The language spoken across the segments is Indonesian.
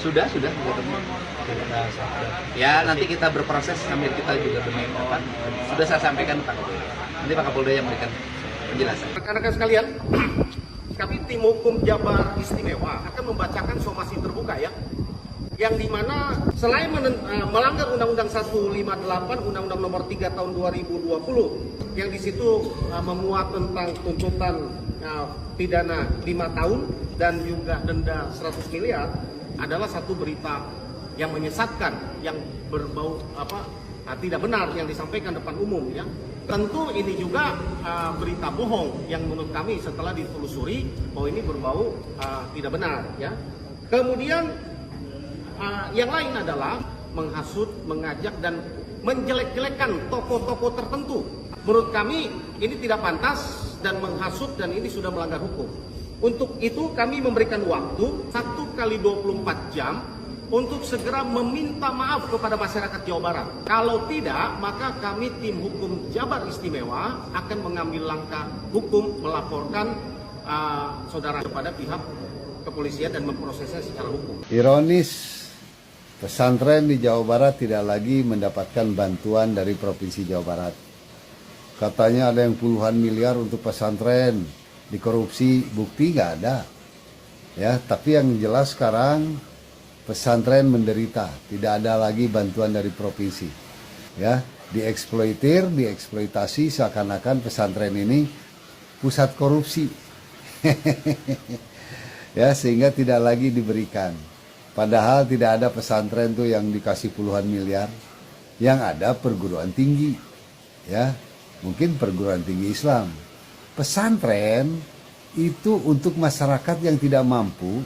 Sudah ketemu. Ya nanti kita berproses sambil kita juga apa, sudah saya sampaikan Pak Kapolda. Nanti Pak Kapolda yang memberikan penjelasan. Rekan-rekan sekalian, kami tim hukum Jabar Istimewa akan membacakan somasi terbuka ya, yang dimana selain melanggar Undang-Undang 158, Undang-Undang Nomor 3 Tahun 2020, yang di situ memuat tentang tuntutan pidana 5 tahun dan juga denda 100 miliar, adalah satu berita yang menyesatkan, yang berbau tidak benar yang disampaikan depan umum ya. Tentu ini juga berita bohong yang menurut kami setelah ditelusuri bahwa ini berbau tidak benar ya. Kemudian yang lain adalah menghasut, mengajak dan menjelek-jelekan tokoh-tokoh tertentu. Menurut kami ini tidak pantas dan menghasut, dan ini sudah melanggar hukum. Untuk itu kami memberikan waktu 1 kali 24 jam untuk segera meminta maaf kepada masyarakat Jawa Barat. Kalau tidak, maka kami tim hukum Jabar Istimewa akan mengambil langkah hukum, melaporkan saudara kepada pihak kepolisian dan memprosesnya secara hukum. Ironis, pesantren di Jawa Barat tidak lagi mendapatkan bantuan dari Provinsi Jawa Barat. Katanya ada yang puluhan miliar untuk pesantren, dikorupsi, bukti nggak ada. Ya, tapi yang jelas sekarang pesantren menderita, tidak ada lagi bantuan dari provinsi. Ya, dieksploitasi seakan-akan pesantren ini pusat korupsi. Ya, sehingga tidak lagi diberikan. Padahal tidak ada pesantren tuh yang dikasih puluhan miliar. Yang ada perguruan tinggi. Ya, mungkin perguruan tinggi Islam. Pesantren itu untuk masyarakat yang tidak mampu.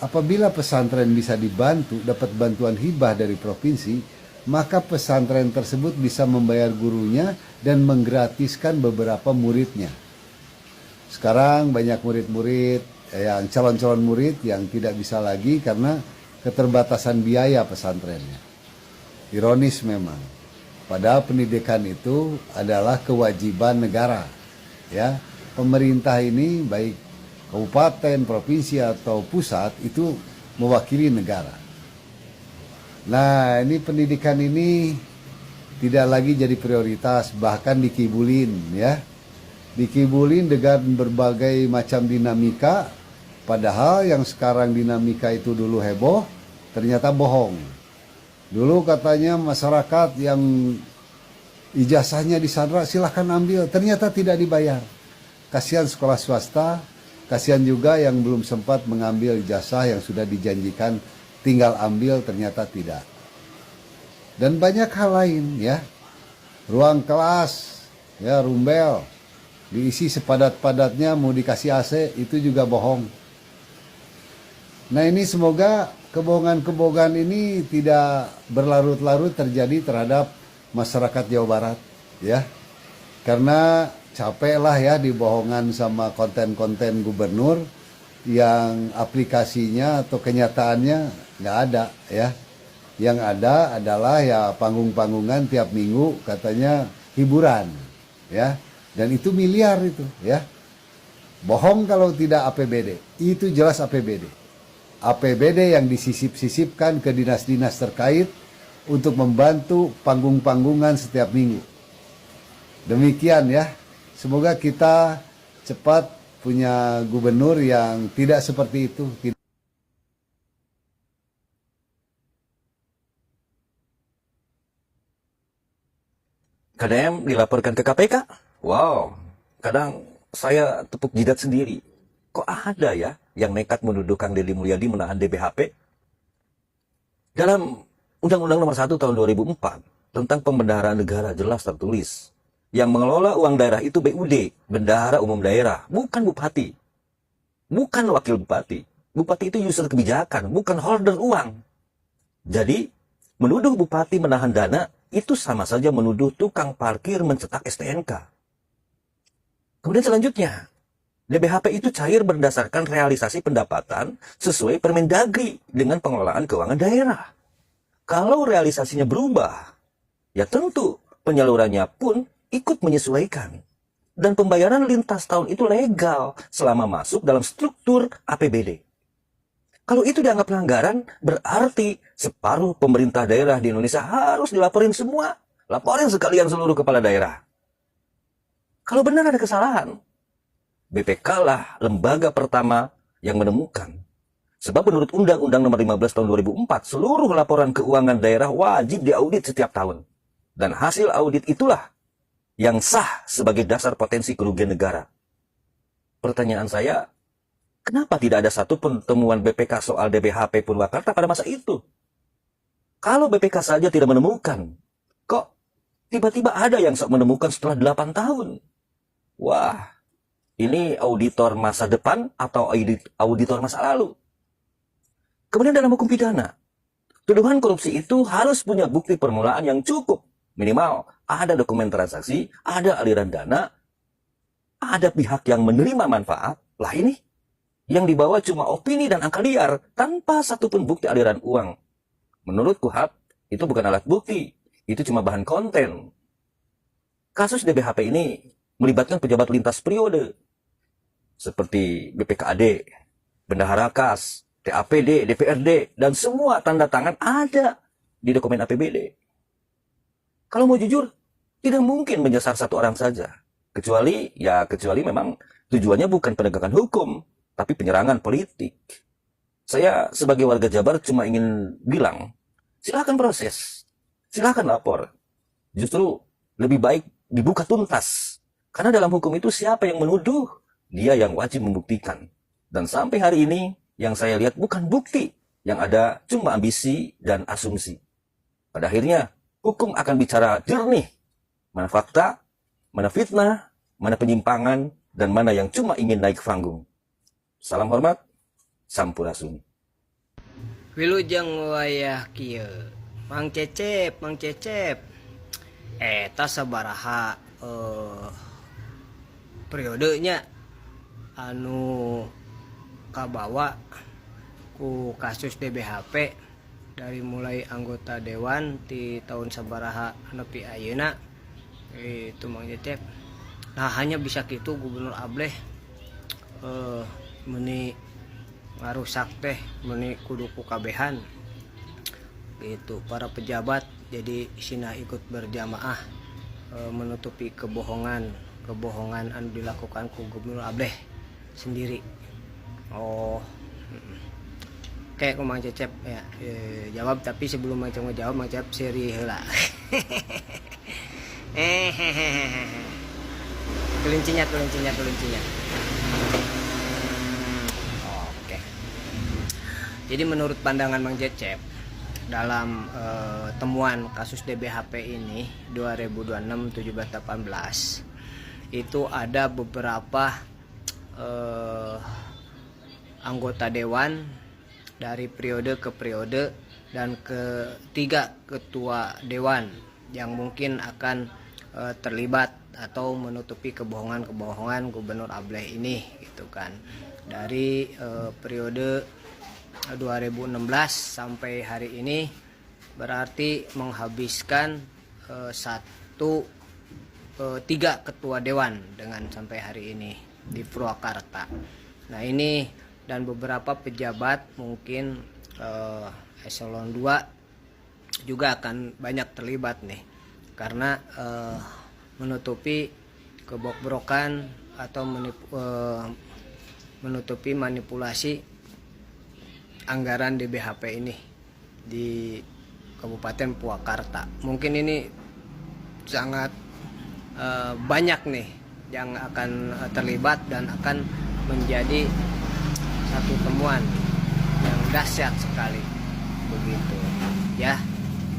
Apabila pesantren bisa dibantu, dapat bantuan hibah dari provinsi, maka pesantren tersebut bisa membayar gurunya dan menggratiskan beberapa muridnya. Sekarang banyak murid-murid, yang calon-calon murid yang tidak bisa lagi karena keterbatasan biaya pesantrennya. Ironis memang. Padahal pendidikan itu adalah kewajiban negara. Ya, pemerintah ini baik kabupaten, provinsi atau pusat itu mewakili negara. Nah, ini pendidikan ini tidak lagi jadi prioritas, bahkan dikibulin ya. Dikibulin dengan berbagai macam dinamika, padahal yang sekarang dinamika itu dulu heboh, ternyata bohong. Dulu katanya masyarakat yang ijazahnya disandra silahkan ambil, ternyata tidak dibayar. Kasihan sekolah swasta, kasihan juga yang belum sempat mengambil ijazah yang sudah dijanjikan tinggal ambil, ternyata tidak. Dan banyak hal lain ya. Ruang kelas, ya rumbel, diisi sepadat-padatnya mau dikasih AC, itu juga bohong. Nah, ini semoga kebohongan-kebohongan ini tidak berlarut-larut terjadi terhadap masyarakat Jawa Barat ya. Karena capek lah ya dibohongan sama konten-konten gubernur yang aplikasinya atau kenyataannya nggak ada ya. Yang ada adalah ya panggung-panggungan tiap minggu katanya hiburan ya. Dan itu miliar itu ya. Bohong kalau tidak APBD. Itu jelas APBD. APBD yang disisip-sisipkan ke dinas-dinas terkait untuk membantu panggung-panggungan setiap minggu. Demikian ya. Semoga kita cepat punya gubernur yang tidak seperti itu. KDM dilaporkan ke KPK. Wow, kadang saya tepuk jidat sendiri. Kok ada ya yang nekat menuduh Kang Deddy Mulyadi menahan DBHP? Dalam Undang-Undang Nomor 1 Tahun 2004 tentang Pembendaharaan Negara jelas tertulis, yang mengelola uang daerah itu BUD, Bendahara Umum Daerah, bukan bupati. Bukan wakil bupati. Bupati itu user kebijakan, bukan holder uang. Jadi, menuduh bupati menahan dana itu sama saja menuduh tukang parkir mencetak STNK. Kemudian selanjutnya, DBHP itu cair berdasarkan realisasi pendapatan sesuai Permendagri dengan pengelolaan keuangan daerah. Kalau realisasinya berubah, ya tentu penyalurannya pun ikut menyesuaikan. Dan pembayaran lintas tahun itu legal selama masuk dalam struktur APBD. Kalau itu dianggap pelanggaran, berarti separuh pemerintah daerah di Indonesia harus dilaporin semua. Laporin sekalian seluruh kepala daerah. Kalau benar ada kesalahan, BPK lah lembaga pertama yang menemukan. Sebab menurut Undang-Undang Nomor 15 Tahun 2004, seluruh laporan keuangan daerah wajib diaudit setiap tahun. Dan hasil audit itulah yang sah sebagai dasar potensi kerugian negara. Pertanyaan saya, kenapa tidak ada satu pun temuan BPK soal DBHP Purwakarta pada masa itu? Kalau BPK saja tidak menemukan, kok tiba-tiba ada yang sok menemukan setelah 8 tahun? Wah, ini auditor masa depan atau auditor masa lalu? Kemudian dalam hukum pidana, tuduhan korupsi itu harus punya bukti permulaan yang cukup. Minimal ada dokumen transaksi, ada aliran dana, ada pihak yang menerima manfaat. Lah ini, yang dibawa cuma opini dan angka liar tanpa satupun bukti aliran uang. Menurut KUHP, itu bukan alat bukti, itu cuma bahan konten. Kasus DBHP ini melibatkan pejabat lintas periode, seperti BPKAD, Bendahara Kas, TAPD, DPRD, dan semua tanda tangan ada di dokumen APBD. Kalau mau jujur, tidak mungkin menyasar satu orang saja. Kecuali memang tujuannya bukan penegakan hukum, tapi penyerangan politik. Saya sebagai warga Jabar cuma ingin bilang, silakan proses, silakan lapor. Justru lebih baik dibuka tuntas. Karena dalam hukum itu siapa yang menuduh, dia yang wajib membuktikan. Dan sampai hari ini, yang saya lihat bukan bukti, yang ada cuma ambisi dan asumsi. Pada akhirnya, hukum akan bicara jernih. Mana fakta, mana fitnah, mana penyimpangan, dan mana yang cuma ingin naik panggung. Salam hormat, Sampurasun. Wilujeng wayah kieu. Mang Cecep. Eta sabaraha periodenya anu kabawa ku kasus DBHP dari mulai anggota dewan di tahun sabaraha nepi ayeuna itu Mang Cecep. Nah hanya bisa gitu Gubernur Ableh meni ngarusak teh meni kudu ku kabehan gitu. Para pejabat jadi sina ikut berjamaah menutupi kebohongan anu dilakukan ku Gubernur Ableh sendiri. Kayak ku Mang Cecep ya, jawab, tapi sebelum Mang Cecep ngejawab, Mang Cecep seri heula. Kelincinya. Oke. Jadi menurut pandangan Mang Cecep dalam temuan kasus DBHP ini 2026-17-18 itu ada beberapa anggota dewan dari periode ke periode dan ketiga ketua dewan yang mungkin akan terlibat atau menutupi kebohongan Gubernur Ableh ini gitu kan. Dari periode 2016 sampai hari ini berarti menghabiskan tiga ketua dewan dengan sampai hari ini di Purwakarta. Nah ini dan beberapa pejabat mungkin eselon 2 juga akan banyak terlibat nih karena menutupi kebobrokan atau menutupi manipulasi anggaran DBHP ini di Kabupaten Purwakarta. Mungkin ini sangat banyak nih yang akan terlibat dan akan menjadi satu temuan yang dahsyat sekali begitu ya.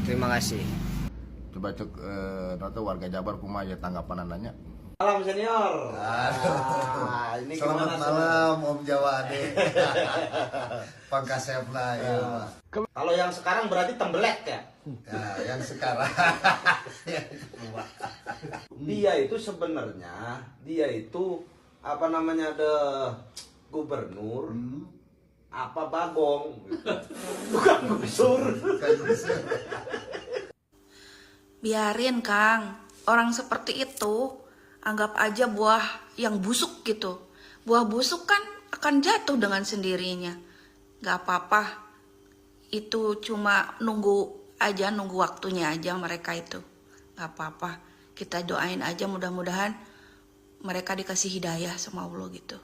Terima kasih. Coba cek warga Jabar kumaha tanggapan nanya. Malam senior. Ini selamat malam Om Jawa Ade. Pangkasepna ya. Kalau yang sekarang berarti tembelek ya? Ya, yang sekarang. Dia itu sebenarnya apa namanya gubernur apa bagong bukan gusur. Biarin Kang, orang seperti itu anggap aja buah yang busuk gitu. Buah busuk kan akan jatuh dengan sendirinya. Gak apa-apa. Itu cuma nunggu waktunya aja mereka itu. Gak apa-apa. Kita doain aja mudah-mudahan mereka dikasih hidayah sama Allah gitu.